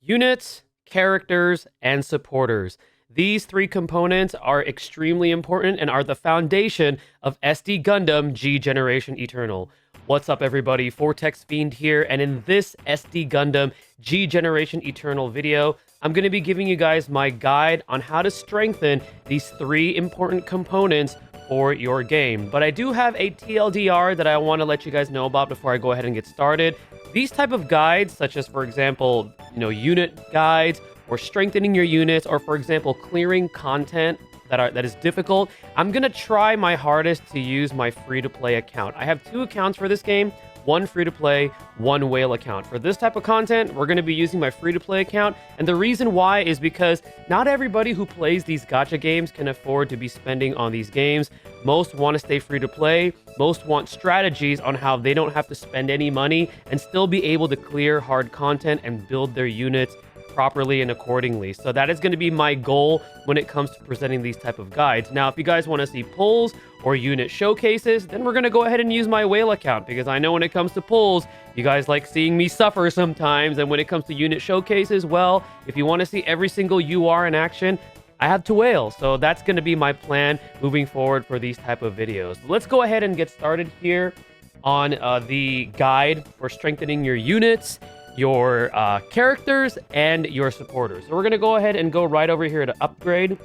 Units, characters, and supporters. These three components are extremely important and are the foundation of SD Gundam G Generation Eternal. What's up, everybody? Fortexfiend here, and in this SD Gundam G Generation Eternal video, I'm going to be giving you guys my guide on how to strengthen these three important components for your game. But I do have a TLDR that I want to let you guys know about before I go ahead and get started. These type of guides, such as, for example, unit guides, or strengthening your units, or for example, clearing content that is difficult, I'm gonna try my hardest to use my free-to-play account. I have two accounts for this game, one free-to-play, one whale account. For this type of content, we're gonna be using my free-to-play account, and the reason why is because not everybody who plays these gacha games can afford to be spending on these games. Most want to stay free-to-play, most want strategies on how they don't have to spend any money and still be able to clear hard content and build their units properly and accordingly. So that is going to be my goal when it comes to presenting these type of guides. Now, if you guys want to see pulls or unit showcases, then we're going to go ahead and use my whale account, because I know when it comes to pulls, you guys like seeing me suffer sometimes. And when it comes to unit showcases, well, if you want to see every single UR in action, I have to whale. So that's going to be my plan moving forward for these type of videos. Let's go ahead and get started here on the guide for strengthening your units, your characters, and your supporters. So we're going to go ahead and go right over here to upgrade.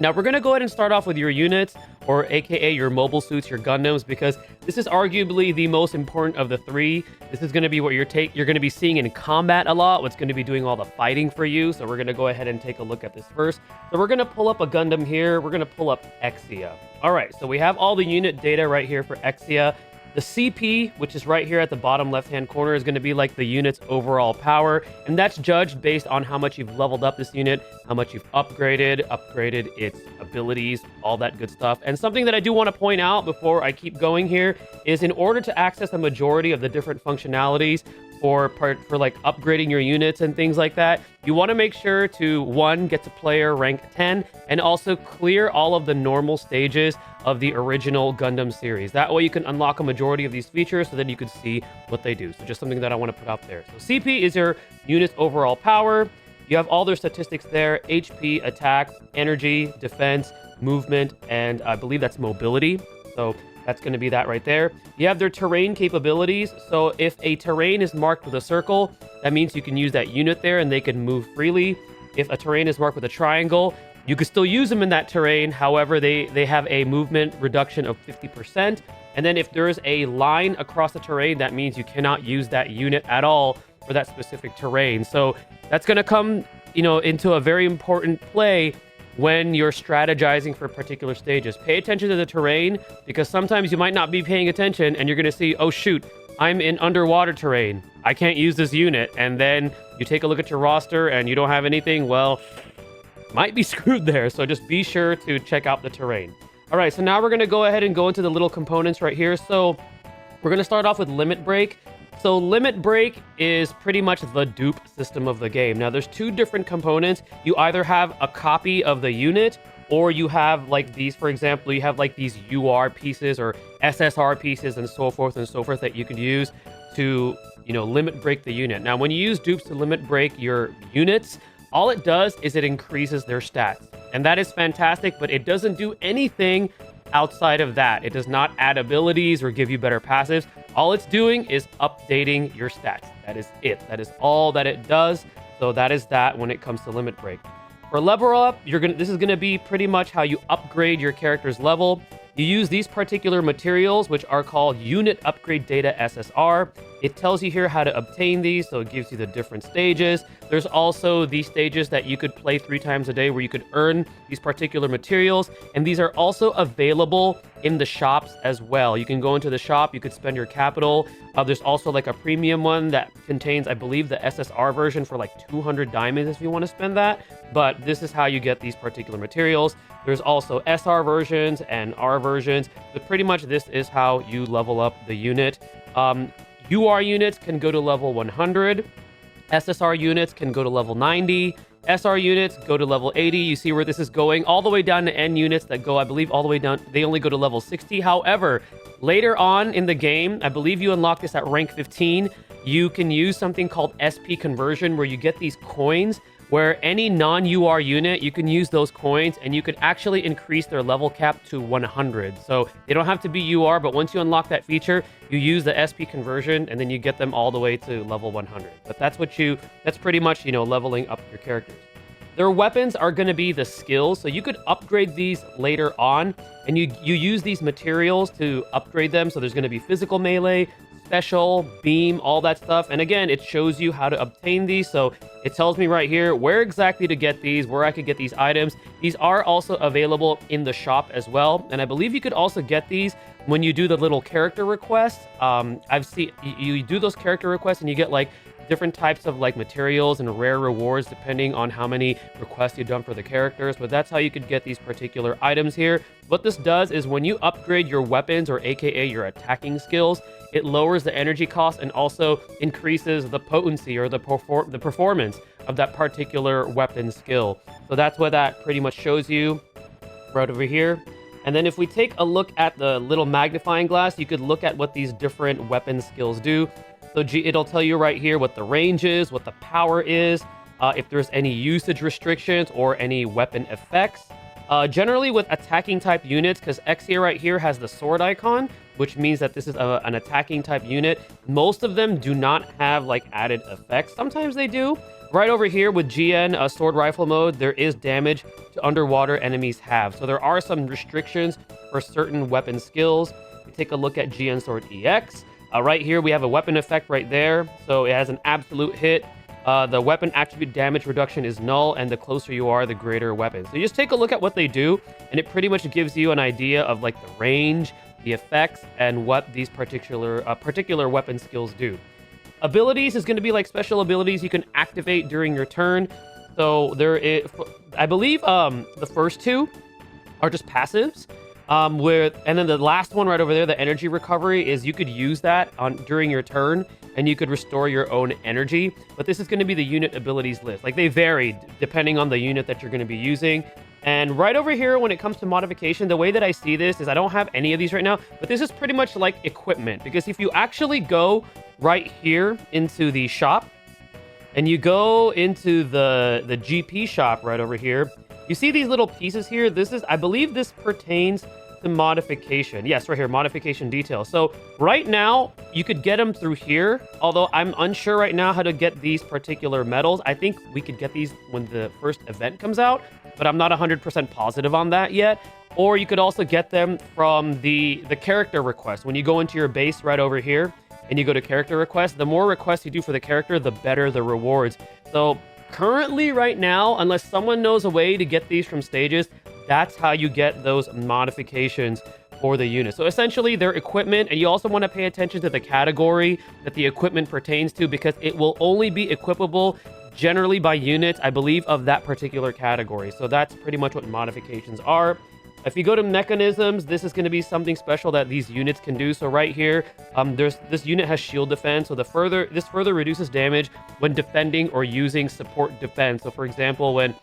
Now we're going to go ahead and start off with your units, or aka your mobile suits, your Gundams, because this is arguably the most important of the three. This is going to be what you're going to be seeing in combat a lot, what's going to be doing all the fighting for you. So we're going to go ahead and take a look at this first. So we're going to pull up a Gundam here. We're going to pull up Exia. All right, so we have all the unit data right here for Exia. The CP, which is right here at the bottom left-hand corner, is going to be like the unit's overall power, and that's judged based on how much you've leveled up this unit, how much you've upgraded its abilities, all that good stuff. And something that I do want to point out before I keep going here is, in order to access the majority of the different functionalities for like upgrading your units and things like that, you want to make sure to, one, get to player rank 10, and also clear all of the normal stages of the original Gundam series. That way you can unlock a majority of these features, so then you can see what they do. So just something that I want to put out there. So CP is your unit's overall power. You have all their statistics there: HP, attack, energy, defense, movement, and I believe that's mobility. So that's going to be that right there. You have their terrain capabilities. So if a terrain is marked with a circle, that means you can use that unit there and they can move freely. If a terrain is marked with a triangle, you can still use them in that terrain. However, they have a movement reduction of 50%. And then if there is a line across the terrain, that means you cannot use that unit at all for that specific terrain. So that's going to come, into a very important play when you're strategizing for particular stages. Pay attention to the terrain, because sometimes you might not be paying attention and you're going to see, oh shoot, I'm in underwater terrain, I can't use this unit. And then you take a look at your roster and you don't have anything. Well, might be screwed there. So just be sure to check out the terrain. All right, so now we're going to go ahead and go into the little components right here. So we're going to start off with limit break. So limit break is pretty much the dupe system of the game. Now there's two different components. You either have a copy of the unit, or you have like these, for example, you have like these UR pieces or SSR pieces and so forth that you can use to, limit break the unit. Now when you use dupes to limit break your units, all it does is it increases their stats. And that is fantastic, but it doesn't do anything outside of that. It does not add abilities or give you better passives. All it's doing is updating your stats. That is it. That is all that it does. So that is that when it comes to limit break. For level up, this is gonna be pretty much how you upgrade your character's level. You use these particular materials, which are called Unit Upgrade Data SSR. It tells you here how to obtain these, so it gives you the different stages. There's also these stages that you could play 3 times a day where you could earn these particular materials, and these are also available in the shops as well. You can go into the shop, you could spend your capital. There's also like a premium one that contains, I believe, the SSR version for like 200 diamonds if you want to spend that. But this is how you get these particular materials. There's also SR versions and R versions, but pretty much this is how you level up the unit. UR units can go to level 100. SSR units can go to level 90. SR units go to level 80. You see where this is going, all the way down to N units that go, I believe, all the way down. They only go to level 60. However, later on in the game, I believe you unlock this at rank 15, you can use something called SP conversion, where you get these coins where any non-UR unit, you can use those coins and you could actually increase their level cap to 100. So they don't have to be UR, but once you unlock that feature, you use the SP conversion and then you get them all the way to level 100. But that's pretty much, leveling up your characters. Their weapons are going to be the skills, so you could upgrade these later on, and you use these materials to upgrade them. So there's going to be physical melee, special, beam, all that stuff. And again, it shows you how to obtain these. So it tells me right here where exactly to get these, where I could get these items. These are also available in the shop as well. And I believe you could also get these when you do the little character requests. I've seen you do those character requests and you get like different types of like materials and rare rewards depending on how many requests you've done for the characters, but that's how you could get these particular items here. What this does is when you upgrade your weapons, or aka your attacking skills, it lowers the energy cost and also increases the potency or the performance of that particular weapon skill. So that's what that pretty much shows you right over here. And then if we take a look at the little magnifying glass, you could look at what these different weapon skills do. So it'll tell you right here what the range is, what the power is, if there's any usage restrictions or any weapon effects. Generally with attacking type units, because X here right here has the sword icon, which means that this is an attacking type unit. Most of them do not have like added effects. Sometimes they do. Right over here with GN sword rifle mode, there is damage to underwater enemies have. So there are some restrictions for certain weapon skills. We take a look at GN sword EX. Right here, we have a weapon effect right there. So it has an absolute hit. The weapon attribute damage reduction is null, and the closer you are, the greater weapon. So you just take a look at what they do, and it pretty much gives you an idea of like the range, the effects, and what these particular weapon skills do. Abilities is going to be like special abilities you can activate during your turn. So there is, I believe, the first two are just passives. And then the last one right over there, the energy recovery, is you could use that during your turn and you could restore your own energy. But this is going to be the unit abilities list. Like they vary depending on the unit that you're going to be using. And right over here, when it comes to modification, the way that I see this is I don't have any of these right now, but this is pretty much like equipment, because if you actually go right here into the shop and you go into the GP shop right over here, you see these little pieces here. I believe this pertains to modification. Yes, right here, modification details. So right now you could get them through here, although I'm unsure right now how to get these particular medals. I think we could get these when the first event comes out, but I'm not 100% positive on that yet. Or you could also get them from the character request. When you go into your base right over here and you go to character request, the more requests you do for the character, the better the rewards. So currently right now, unless someone knows a way to get these from stages, that's how you get those modifications for the unit. So essentially they're equipment, and you also want to pay attention to the category that the equipment pertains to, because it will only be equipable generally by units, I believe, of that particular category. So that's pretty much what modifications are. If you go to mechanisms, this is going to be something special that these units can do. So right here, this unit has shield defense. So this further reduces damage when defending or using support defense. So for example, when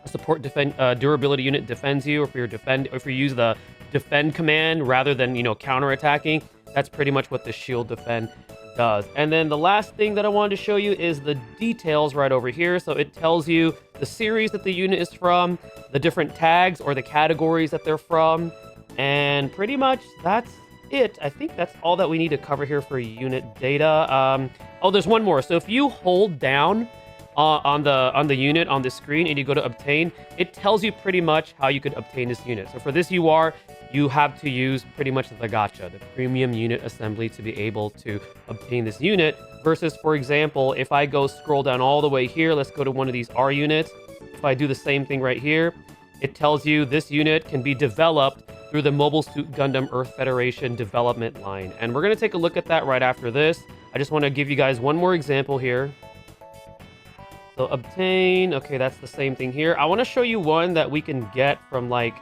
a support durability unit defends you, or if you use the defend command rather than counterattacking, that's pretty much what the shield defend does. And then the last thing that I wanted to show you is the details right over here. So it tells you the series that the unit is from, the different tags or the categories that they're from, and pretty much that's it. I think that's all that we need to cover here for unit data. Oh, there's one more. So if you hold down on the unit on the screen and you go to obtain, it tells you pretty much how you could obtain this unit. So for this UR, you have to use pretty much the Gacha, the premium unit assembly, to be able to obtain this unit. Versus, for example, if I go scroll down all the way here, let's go to one of these R units. If I do the same thing right here, it tells you this unit can be developed through the Mobile Suit Gundam Earth Federation development line. And we're going to take a look at that right after this. I just want to give you guys one more example here. So obtain, okay, that's the same thing here. I want to show you one that we can get from like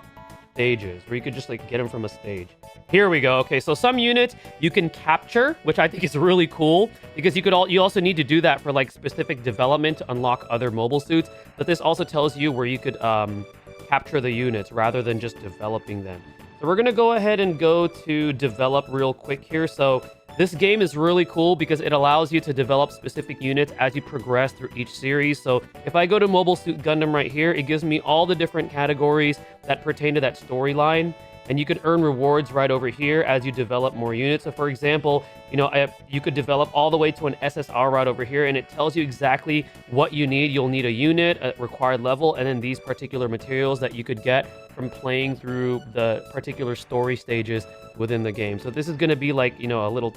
stages, where you could just like get them from a stage. Here we go. Okay, so some units you can capture, which I think is really cool, because you also need to do that for like specific development to unlock other mobile suits. But this also tells you where you could capture the units rather than just developing them. So we're going to go ahead and go to develop real quick here. So this game is really cool because it allows you to develop specific units as you progress through each series. So if I go to Mobile Suit Gundam right here, it gives me all the different categories that pertain to that storyline. And you can earn rewards right over here as you develop more units. So for example, you could develop all the way to an SSR right over here, and it tells you exactly what you need. You'll need a unit, a required level, and then these particular materials that you could get from playing through the particular story stages within the game. So this is going to be like, a little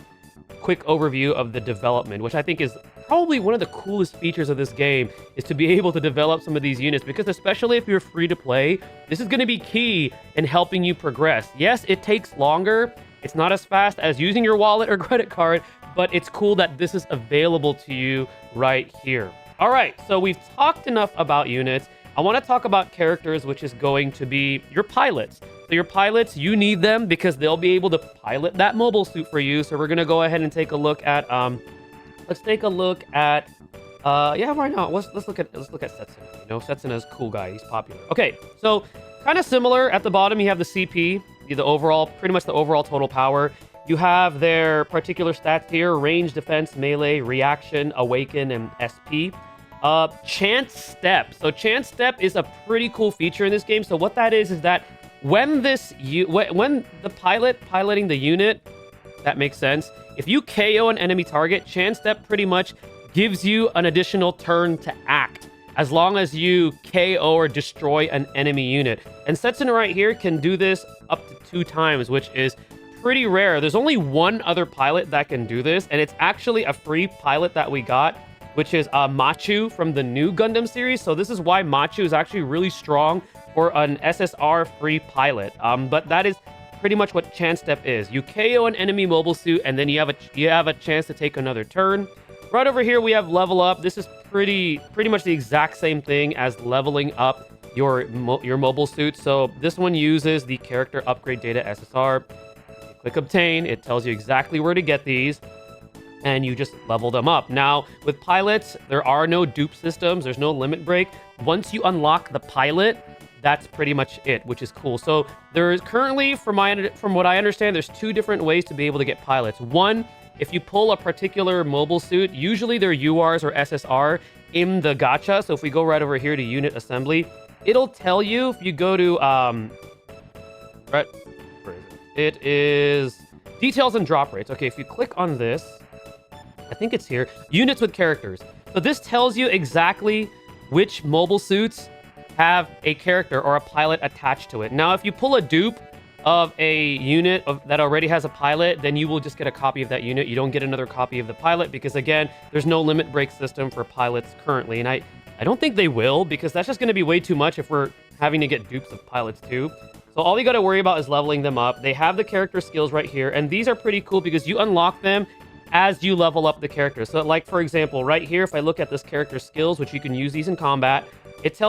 quick overview of the development, which I think is probably one of the coolest features of this game, is to be able to develop some of these units, because especially if you're free to play, this is going to be key in helping you progress. Yes, it takes longer. It's not as fast as using your wallet or credit card, but it's cool that this is available to you right here. All right, so we've talked enough about units. I want to talk about characters, which is going to be your pilots. So your pilots, you need them because they'll be able to pilot that mobile suit for you. So we're going to go ahead and take a look at let's take a look at yeah, why not? Let's look at Setsuna. Setsuna's a cool guy. He's popular. Okay, so kind of similar. At the bottom, you have the CP, pretty much the overall total power. You have their particular stats here: range, defense, melee, reaction, awaken, and SP. Chance Step. So Chance Step is a pretty cool feature in this game. So what that is that when the pilot piloting the unit, that makes sense. If you KO an enemy target, Chance Step pretty much gives you an additional turn to act, as long as you KO or destroy an enemy unit. And Setsuna right here can do this up to 2 times, which is pretty rare. There's only one other pilot that can do this, and it's actually a free pilot that we got, which is Machu from the new Gundam series. So this is why Machu is actually really strong for an SSR free pilot. But that is pretty much what Chance Step is. You KO an enemy mobile suit, and then you have a chance to take another turn. Right over here, we have Level Up. This is pretty much the exact same thing as leveling up your mobile suit. So this one uses the Character Upgrade Data SSR. You click Obtain. It tells you exactly where to get these, and you just level them up. Now, with pilots, there are no dupe systems. There's no limit break. Once you unlock the pilot, that's pretty much it, which is cool. So there is currently, from what I understand, there's 2 different ways to be able to get pilots. One, if you pull a particular mobile suit, usually they're URs or SSR in the gacha. So if we go right over here to unit assembly, it'll tell you. If you go to where is it? It is details and drop rates. Okay, if you click on this, I think it's here, units with characters. So this tells you exactly which mobile suits have a character or a pilot attached to it. Now, if you pull a dupe of a unit that already has a pilot, then you will just get a copy of that unit. You don't get another copy of the pilot because, again, there's no limit break system for pilots currently. And I don't think they will, because that's just going to be way too much if we're having to get dupes of pilots too. So all you got to worry about is leveling them up. They have the character skills right here, and these are pretty cool because you unlock them as you level up the character. So like, for example, right here, if I look at this character skills, which you can use these in combat, it's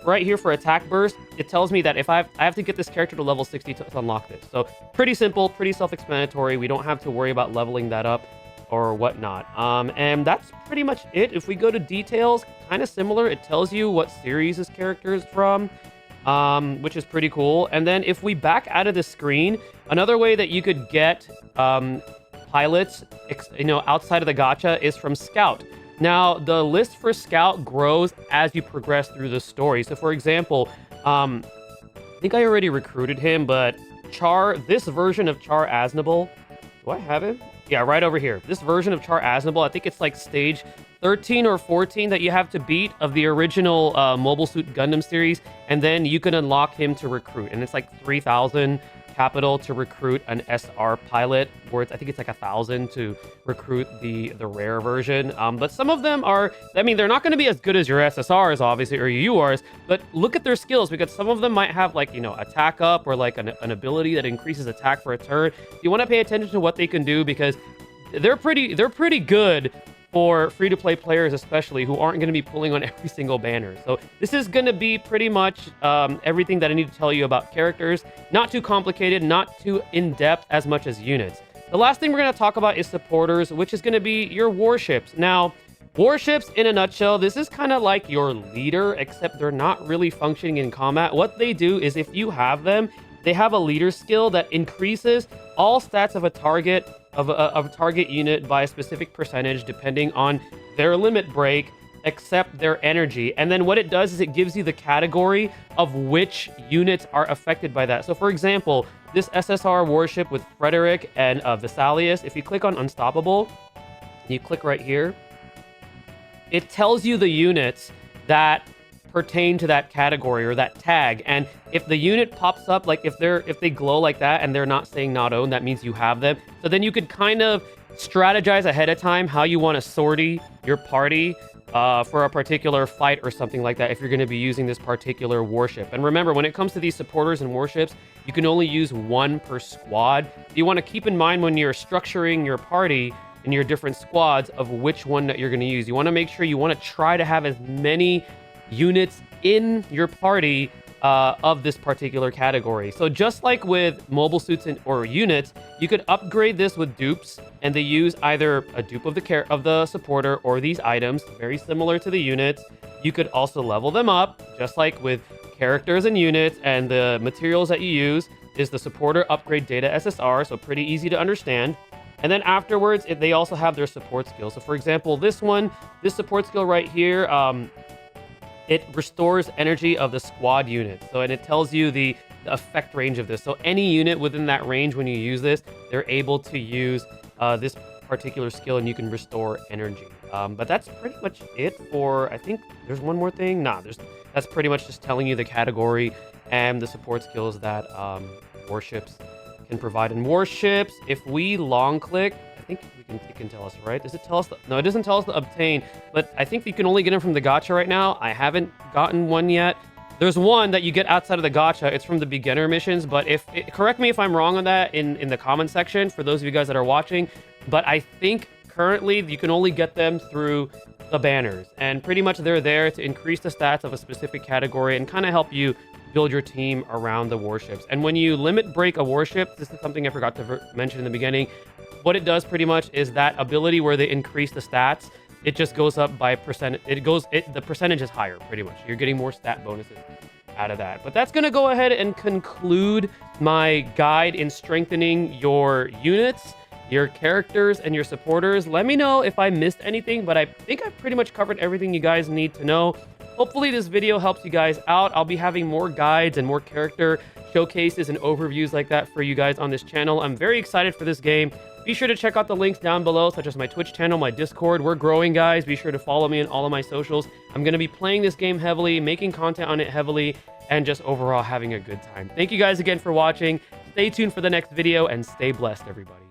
right here for attack burst. It tells me that if I have to get this character to level 60 to unlock this. So pretty simple, pretty self-explanatory. We don't have to worry about leveling that up or whatnot. And that's pretty much it. If we go to details, kind of similar. It tells you what series this character is from, which is pretty cool. And then if we back out of the screen, another way that you could get pilots, outside of the gacha is from Scout. Now, the list for Scout grows as you progress through the story. So, for example, I think I already recruited him, but this version of Char Aznable, do I have him? Yeah, right over here. This version of Char Aznable, I think it's like stage 13 or 14 that you have to beat of the original Mobile Suit Gundam series, and then you can unlock him to recruit. And it's like 3,000 capital to recruit an SR pilot, or I think it's like 1,000 to recruit the rare version. But some of them are, they're not going to be as good as your SSRs, obviously, or your URs, but look at their skills, because some of them might have like, attack up, or like an ability that increases attack for a turn. You want to pay attention to what they can do, because they're pretty good for free-to-play players, especially, who aren't going to be pulling on every single banner. So this is going to be pretty much everything that I need to tell you about characters. Not too complicated, not too in-depth as much as units. The last thing we're going to talk about is supporters, which is going to be your warships. Now, warships, in a nutshell, this is kind of like your leader, except they're not really functioning in combat. What they do is, if you have them, they have a leader skill that increases all stats of a target of a target unit by a specific percentage depending on their limit break, except their energy. And then what it does is it gives you the category of which units are affected by that. So for example, this SSR warship with Frederick and Vesalius, if you click on Unstoppable, you click right here, it tells you the units that pertain to that category or that tag. And if the unit pops up, like if they glow like that and they're not saying not owned, that means you have them. So then you could kind of strategize ahead of time how you want to sortie your party for a particular fight or something like that if you're going to be using this particular warship. And remember, when it comes to these supporters and warships, you can only use one per squad. You want to keep in mind when you're structuring your party and your different squads of which one that you're going to use. You want to make sure you want to try to have as many units in your party of this particular category. So just like with mobile suits or units, you could upgrade this with dupes, and they use either a dupe of the supporter or these items, very similar to the units. You could also level them up, just like with characters and units, and the materials that you use is the supporter upgrade data SSR, so pretty easy to understand. And then afterwards, they also have their support skills. So for example, this support skill right here, it restores energy of the squad unit. So, and it tells you the effect range of this. So any unit within that range, when you use this, they're able to use this particular skill and you can restore energy. But that's pretty much it for, I think there's one more thing. That's pretty much just telling you the category and the support skills that warships can provide. And warships, if we long click, I think it can tell us, right? Does it tell us? No, it doesn't tell us to obtain, but I think you can only get them from the gacha right now. I haven't gotten one yet. There's one that you get outside of the gacha. It's from the beginner missions, but correct me if I'm wrong on that in the comment section for those of you guys that are watching, but I think currently you can only get them through the banners, and pretty much they're there to increase the stats of a specific category and kind of help you build your team around the warships. And when you limit break a warship, this is something I forgot to mention in the beginning, what it does pretty much is that ability where they increase the stats, it just goes up by percent. The percentage is higher, pretty much. You're getting more stat bonuses out of that. But that's going to go ahead and conclude my guide in strengthening your units, your characters, and your supporters. Let me know if I missed anything, but I think I pretty much covered everything you guys need to know. Hopefully this video helps you guys out. I'll be having more guides and more character showcases and overviews like that for you guys on this channel. I'm very excited for this game. Be sure to check out the links down below, such as my Twitch channel, my Discord. We're growing, guys. Be sure to follow me on all of my socials. I'm going to be playing this game heavily, making content on it heavily, and just overall having a good time. Thank you guys again for watching. Stay tuned for the next video, and stay blessed, everybody.